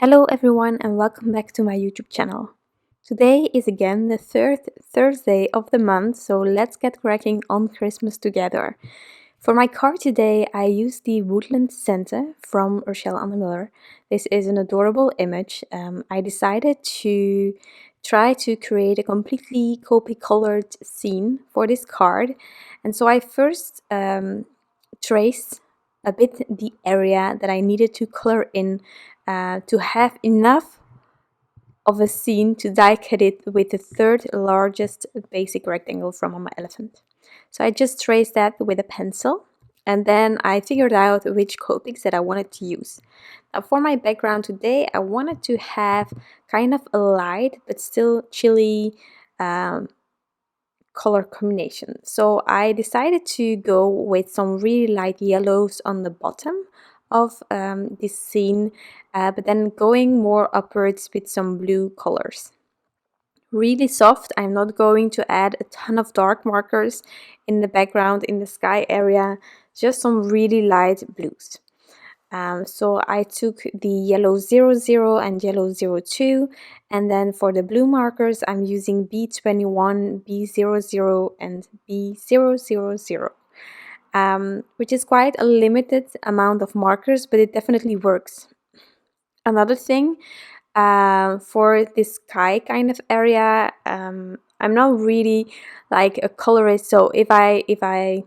Hello everyone and welcome back to my YouTube channel. Today is again the third Thursday of the month, so let's get cracking on Christmas together. For my card today I used the Woodland Santa from Rachelle Anne Miller. This is an adorable image. I decided to try to create a completely Copic colored scene for this card, and so I first traced a bit the area that I needed to color in to have enough of a scene to die cut it with the third largest basic rectangle from on my elephant. So I just traced that with a pencil, and then I figured out which Copics that I wanted to use. Now for my background today, I wanted to have kind of a light but still chilly color combination. So I decided to go with some really light yellows on the bottom of this scene, but then going more upwards with some blue colors. Really soft. I'm not going to add a ton of dark markers in the background in the sky area, just some really light blues. So I took the yellow 00 and yellow 02, and then for the blue markers I'm using B21, B00 and B000, which is quite a limited amount of markers, but it definitely works. Another thing, for this sky kind of area, I'm not really like a colorist, so if I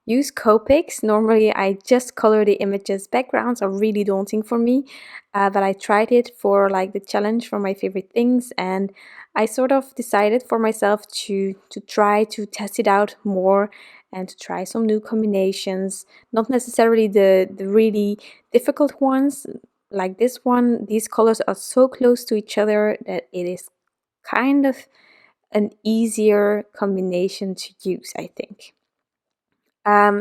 use Copics, normally I just color the images. Backgrounds are really daunting for me, but I tried it for like the challenge for my favorite things, and I sort of decided for myself to try to test it out more and to try some new combinations, not necessarily the really difficult ones like this one. These colors are so close to each other that it is kind of an easier combination to use, I think.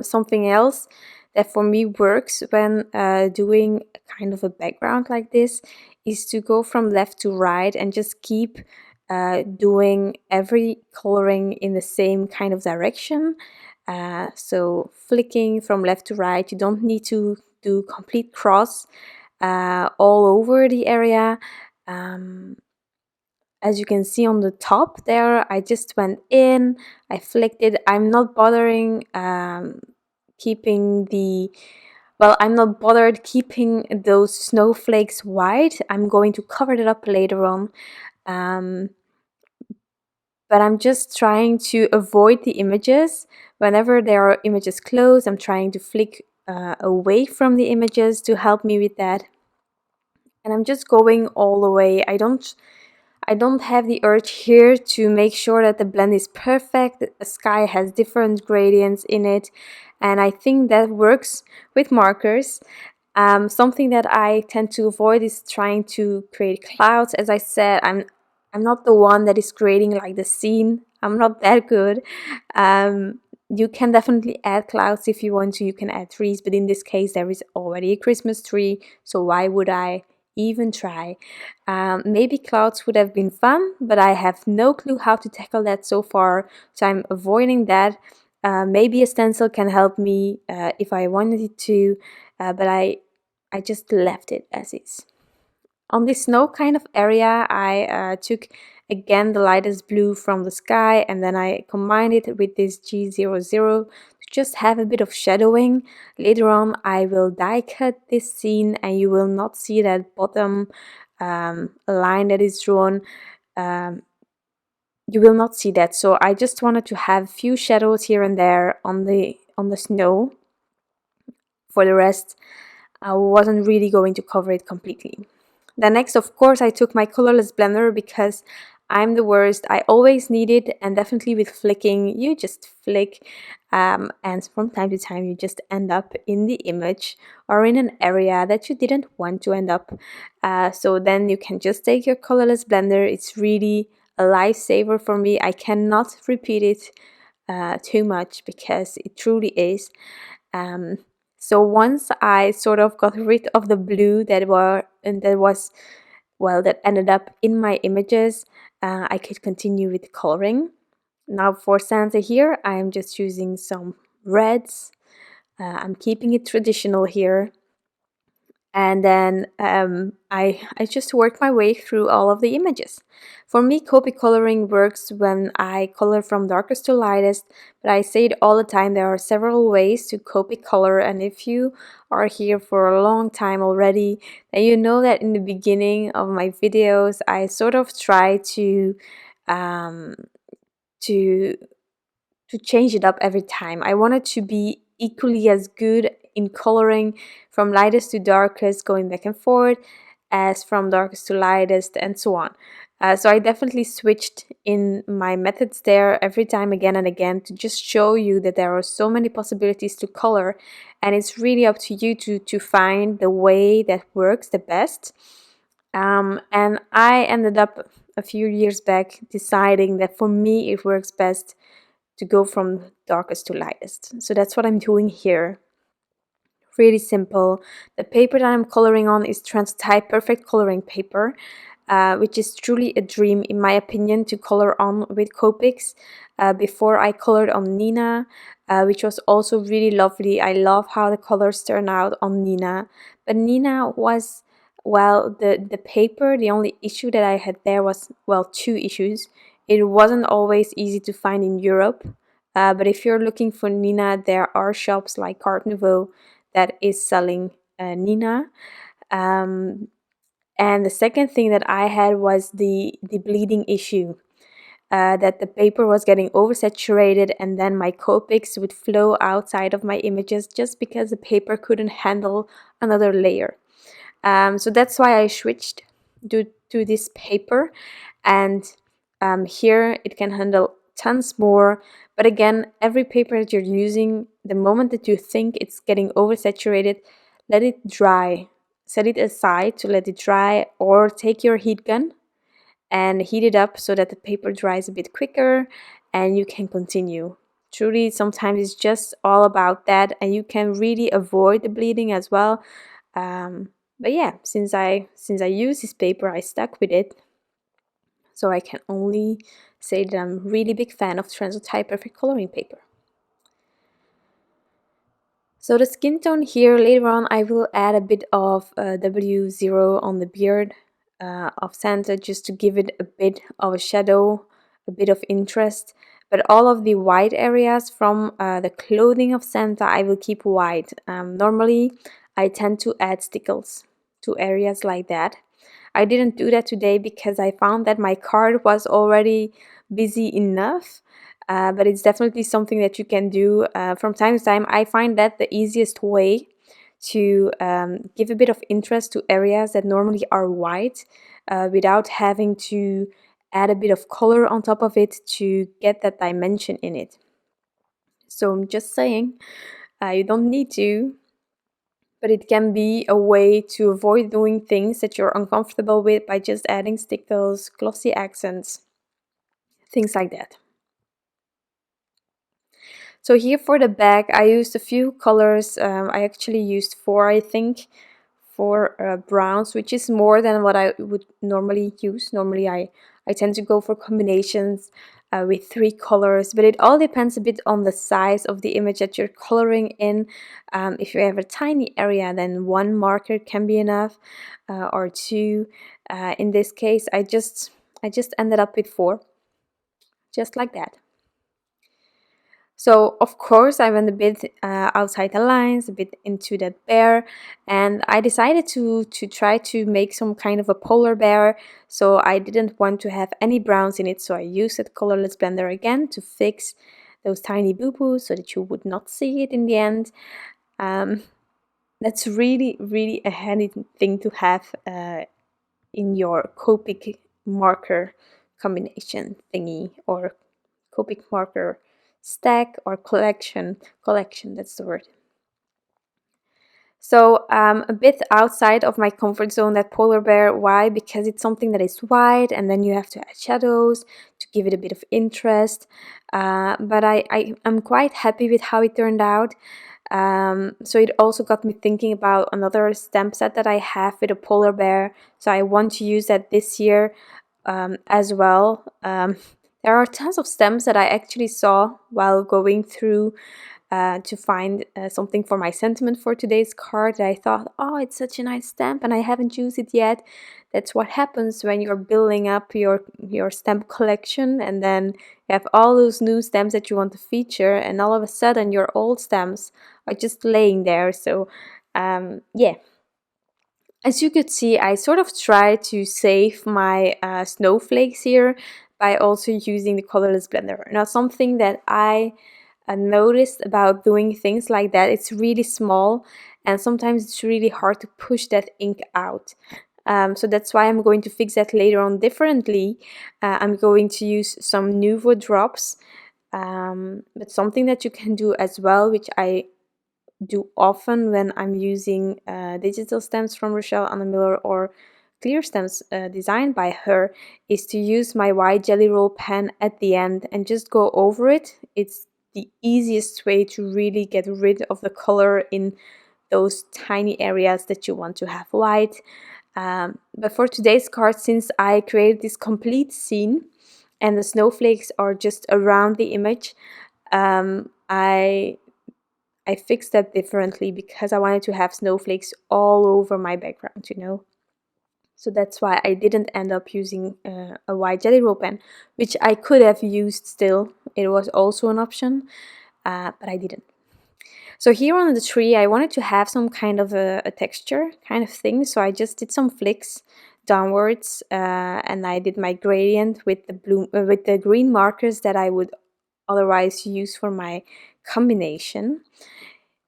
Something else that for me works when doing kind of a background like this is to go from left to right and just keep doing every coloring in the same kind of direction. So flicking from left to right, you don't need to do complete cross all over the area. As you can see on the top there, I just went in, I flicked it. I'm not bothering keeping the, well, I'm not bothered keeping those snowflakes white. I'm going to cover that up later on. But I'm just trying to avoid the images. Whenever there are images close, I'm trying to flick away from the images to help me with that. And I'm just going all the way. I don't have the urge here to make sure that the blend is perfect. The sky has different gradients in it, and I think that works with markers. Something that I tend to avoid is trying to create clouds. As I said, I'm not the one that is creating like the scene. I'm not that good. You can definitely add clouds if you want to. You can add trees, but in this case there is already a Christmas tree, so why would I even try? Maybe clouds would have been fun, but I have no clue how to tackle that so far, so I'm avoiding that. Maybe a stencil can help me if I wanted it to, but I just left it as is. On this snow kind of area, I took again the lightest blue from the sky, and then I combined it with this G00 to just have a bit of shadowing. Later on I will die cut this scene and you will not see that bottom line that is drawn. You will not see that, so I just wanted to have a few shadows here and there on the snow. For the rest, I wasn't really going to cover it completely. Then next, of course, I took my colorless blender because I'm the worst. I always need it, and definitely with flicking, you just flick, and from time to time you just end up in the image or in an area that you didn't want to end up. So then you can just take your colorless blender. It's really a lifesaver for me. I cannot repeat it too much because it truly is. So once I sort of got rid of the blue that ended up in my images, I could continue with coloring. Now for Santa here, I'm just using some reds. I'm keeping it traditional here. and then I just worked my way through all of the images. For me, Copic coloring works when I color from darkest to lightest, but I say it all the time, there are several ways to Copic color, and if you are here for a long time already, then you know that in the beginning of my videos I sort of try um, to to change it up every time. I wanted to be equally as good in coloring from lightest to darkest, going back and forth, as from darkest to lightest, and so on. So I definitely switched in my methods there every time, again and again, to just show you that there are so many possibilities to color, and it's really up to you to find the way that works the best. And I ended up a few years back deciding that for me it works best to go from darkest to lightest. So that's what I'm doing here. Really simple. The paper that I'm coloring on is Transotype Perfect Coloring Paper, which is truly a dream in my opinion to color on with Copics. Before I colored on Nina, which was also really lovely. I love how the colors turn out on Nina. But Nina was, well, the paper, the only issue that I had there was, well, two issues. It wasn't always easy to find in Europe. But if you're looking for Nina, there are shops like NUVO that is selling Nina. Um, and the second thing that I had was the bleeding issue. That the paper was getting oversaturated, and then my Copics would flow outside of my images just because the paper couldn't handle another layer. So that's why I switched to this paper, and here it can handle tons more. But again, every paper that you're using, the moment that you think it's getting oversaturated, let it dry. Set it aside to let it dry, or take your heat gun and heat it up so that the paper dries a bit quicker and you can continue. Truly, sometimes it's just all about that, and you can really avoid the bleeding as well. But yeah, since I use this paper, I stuck with it. So I can only say that I'm really big fan of Transotype Perfect Coloring Paper. So the skin tone here, later on I will add a bit of W0 on the beard of Santa, just to give it a bit of a shadow, a bit of interest. But all of the white areas from the clothing of Santa I will keep white. Normally I tend to add stickles to areas like that. I didn't do that today because I found that my card was already busy enough. But it's definitely something that you can do from time to time. I find that the easiest way to give a bit of interest to areas that normally are white without having to add a bit of color on top of it to get that dimension in it. So I'm just saying, you don't need to, but it can be a way to avoid doing things that you're uncomfortable with by just adding stickles, glossy accents, things like that. So here for the back, I used a few colors. I actually used four, I think, four browns, which is more than what I would normally use. Normally I tend to go for combinations with three colors, but it all depends a bit on the size of the image that you're coloring in. If you have a tiny area, then one marker can be enough, or two. In this case, I just ended up with four, just like that. So of course I went a bit outside the lines, a bit into that bear, and I decided to try to make some kind of a polar bear. So I didn't want to have any browns in it, so I used that colorless blender again to fix those tiny boo-boos so that you would not see it in the end. That's really a handy thing to have in your Copic marker combination thingy, or Copic marker stack or collection, that's the word. So a bit outside of my comfort zone, that polar bear. Why? Because it's something that is white, and then you have to add shadows to give it a bit of interest. But I'm quite happy with how it turned out. So it also got me thinking about another stamp set that I have with a polar bear. So I want to use that this year as well. There are tons of stamps that I actually saw while going through to find something for my sentiment for today's card. I thought, oh, it's such a nice stamp and I haven't used it yet. That's what happens when you're building up your stamp collection, and then you have all those new stamps that you want to feature, and all of a sudden your old stamps are just laying there. So yeah, as you could see, I sort of try to save my snowflakes here by also using the colorless blender. Now, something that I noticed about doing things like that, it's really small and sometimes it's really hard to push that ink out. So that's why I'm going to fix that later on differently. I'm going to use some NUVO drops, but something that you can do as well, which I do often when I'm using digital stamps from Rachelle Anne Miller or clear stamps designed by her, is to use my white jelly roll pen at the end and just go over it. It's the easiest way to really get rid of the color in those tiny areas that you want to have white. But for today's card, since I created this complete scene and the snowflakes are just around the image, I fixed that differently because I wanted to have snowflakes all over my background, you know. So that's why I didn't end up using a white jelly roll pen, which I could have used still. It was also an option, but I didn't. So here on the tree, I wanted to have some kind of a texture kind of thing. So I just did some flicks downwards, and I did my gradient with the green markers that I would otherwise use for my combination.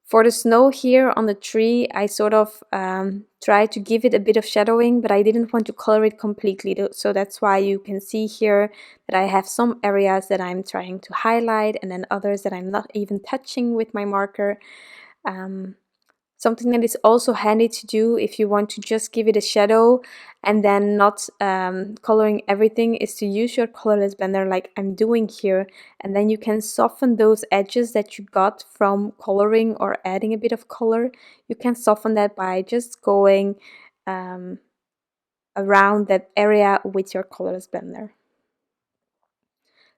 For the snow here on the tree, I sort of tried to give it a bit of shadowing, but I didn't want to color it completely. So that's why you can see here that I have some areas that I'm trying to highlight and then others that I'm not even touching with my marker. Something that is also handy to do if you want to just give it a shadow and then not coloring everything is to use your colorless blender like I'm doing here, and then you can soften those edges that you got from coloring or adding a bit of color. You can soften that by just going around that area with your colorless blender.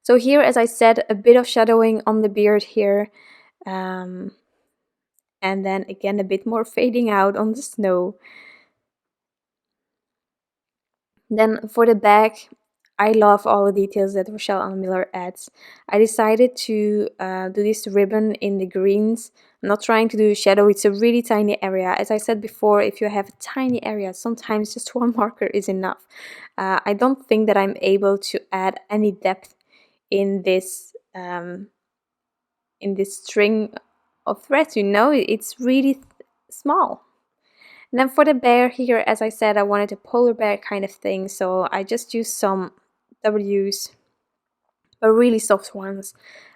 So here, as I said, a bit of shadowing on the beard here. And then again a bit more fading out on the snow. Then for the back, I love all the details that Rachelle Anne Miller adds. I decided to do this ribbon in the greens. I'm not trying to do a shadow, it's a really tiny area. As I said before, if you have a tiny area, sometimes just one marker is enough. I don't think that I'm able to add any depth in this string of threads, you know, it's really small. And then for the bear here, as I said, I wanted a polar bear kind of thing, so I just used some W's, but really soft ones.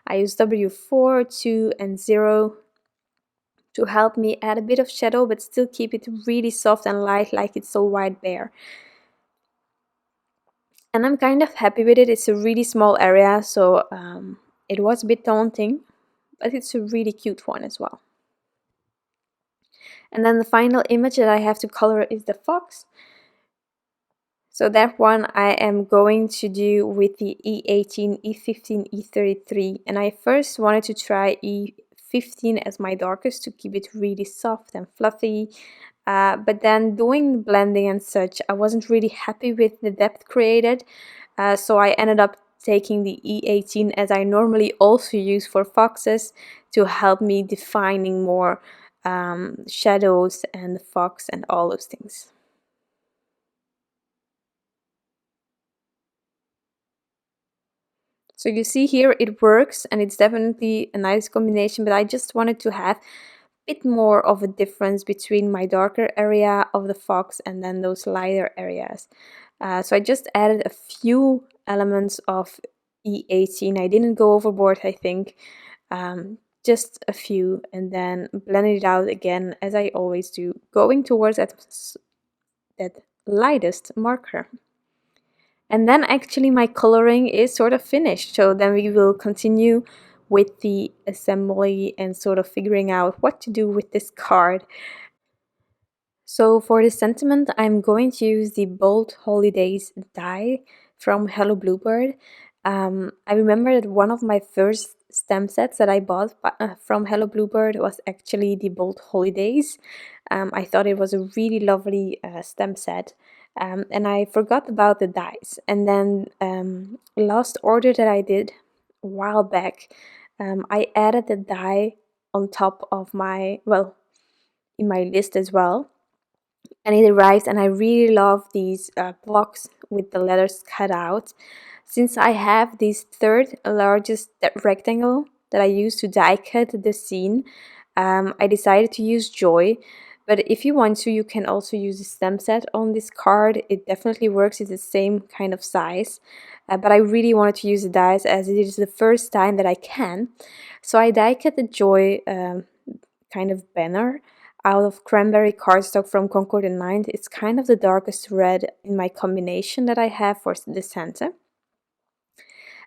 I used W4, 2, and 0 to help me add a bit of shadow, but still keep it really soft and light like it's a white bear. And I'm kind of happy with it. It's a really small area, so it was a bit daunting, but it's a really cute one as well. And then the final image that I have to color is the fox. So that one I am going to do with the E18, E15, E33. And I first wanted to try E15 as my darkest to keep it really soft and fluffy. But then doing the blending and such, I wasn't really happy with the depth created. So I ended up taking the E18 as I normally also use for foxes to help me defining more shadows and the fox and all those things. So you see here it works and it's definitely a nice combination, but I just wanted to have a bit more of a difference between my darker area of the fox and then those lighter areas. So I just added a few elements of E18. I didn't go overboard, I think. Just a few, and then blended it out again as I always do, going towards that lightest marker. And then actually my coloring is sort of finished, so then we will continue with the assembly and sort of figuring out what to do with this card. So for the sentiment, I'm going to use the Bold Holidays die from Hello Bluebird. I remember that one of my first stamp sets that I bought from Hello Bluebird was actually the Bold Holidays. I thought it was a really lovely stamp set. And I forgot about the dies. And then last order that I did a while back, I added the die on top of my, well, in my list as well. And it arrived, and I really love these blocks with the letters cut out. Since I have this third largest rectangle that I use to die cut the scene, I decided to use Joy. But if you want to, you can also use a stamp set on this card. It definitely works. It's the same kind of size. But I really wanted to use the dies as it is the first time that I can. So I die cut the Joy kind of banner out of Cranberry cardstock from Concord and Mind. It's kind of the darkest red in my combination that I have for the Santa.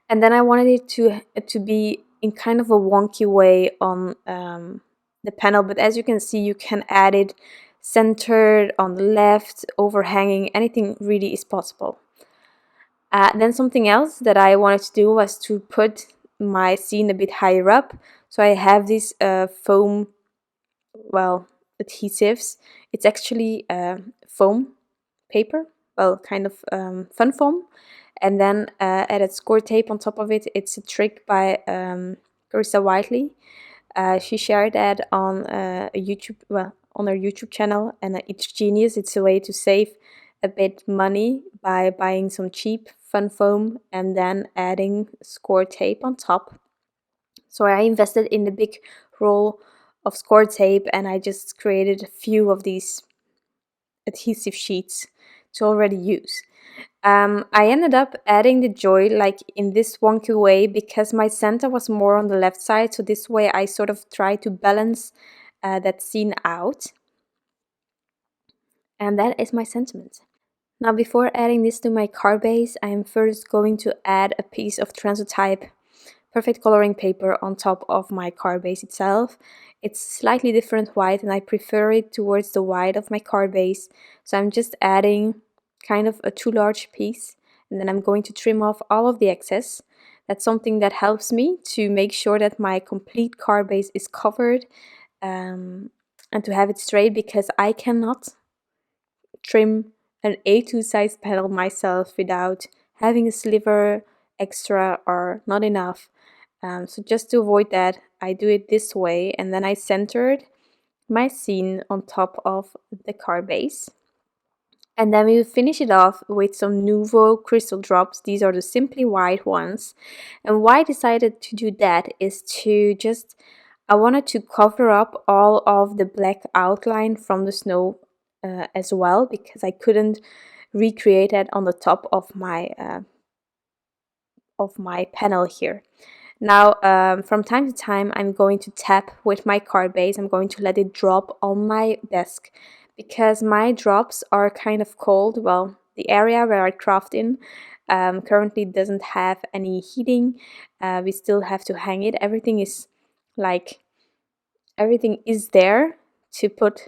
And then I wanted it to be in kind of a wonky way on the panel, but as you can see, you can add it centered, on the left, overhanging, anything really is possible. Then something else that I wanted to do was to put my scene a bit higher up. So I have this foam, well, adhesives. It's actually foam paper, well, kind of fun foam. And then added score tape on top of it. It's a trick by Carissa Whiteley. She shared that on a YouTube, well, on her YouTube channel, and it's genius. It's a way to save a bit money by buying some cheap fun foam and then adding score tape on top. So I invested in a big roll of score tape, and I just created a few of these adhesive sheets to already use. I ended up adding the Joy like in this wonky way because my Santa was more on the left side, so this way I sort of try to balance that scene out. And that is my sentiment. Now, before adding this to my card base, I am first going to add a piece of Transotype perfect coloring paper on top of my card base itself. It's slightly different white, and I prefer it towards the white of my card base, so I'm just adding kind of a too large piece, and then I'm going to trim off all of the excess. That's something that helps me to make sure that my complete card base is covered and to have it straight, because I cannot trim an A2 size panel myself without having a sliver extra or not enough. So just to avoid that, I do it this way, and then I centered my scene on top of the card base. And then we will finish it off with some NUVO crystal drops. These are the Simply White ones. And why I decided to do that is to just, I wanted to cover up all of the black outline from the snow as well, because I couldn't recreate that on the top of my panel here. Now, from time to time, I'm going to tap with my card base. I'm going to let it drop on my desk, because my drops are kind of cold. Well, the area where I craft in currently doesn't have any heating. We still have to hang it. Everything is there to put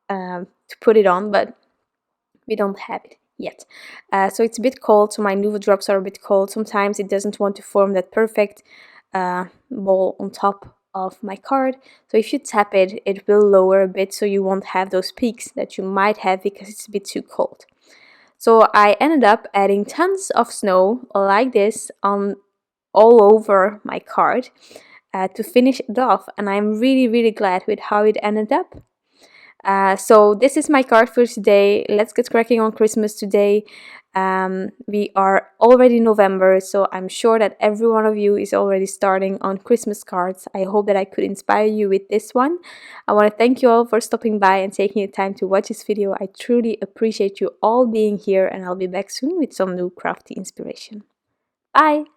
it on, but we don't have it yet. So it's a bit cold, so my NUVO drops are a bit cold. Sometimes it doesn't want to form that perfect ball on top of my card. So if you tap it, it will lower a bit, so you won't have those peaks that you might have because it's a bit too cold. So I ended up adding tons of snow like this on all over my card to finish it off, and I'm really glad with how it ended up. So this is my card for today. Let's get cracking on Christmas today. We are already November, so I'm sure that every one of you is already starting on Christmas cards. I hope that I could inspire you with this one. I want to thank you all for stopping by and taking the time to watch this video. I truly appreciate you all being here, and I'll be back soon with some new crafty inspiration. Bye!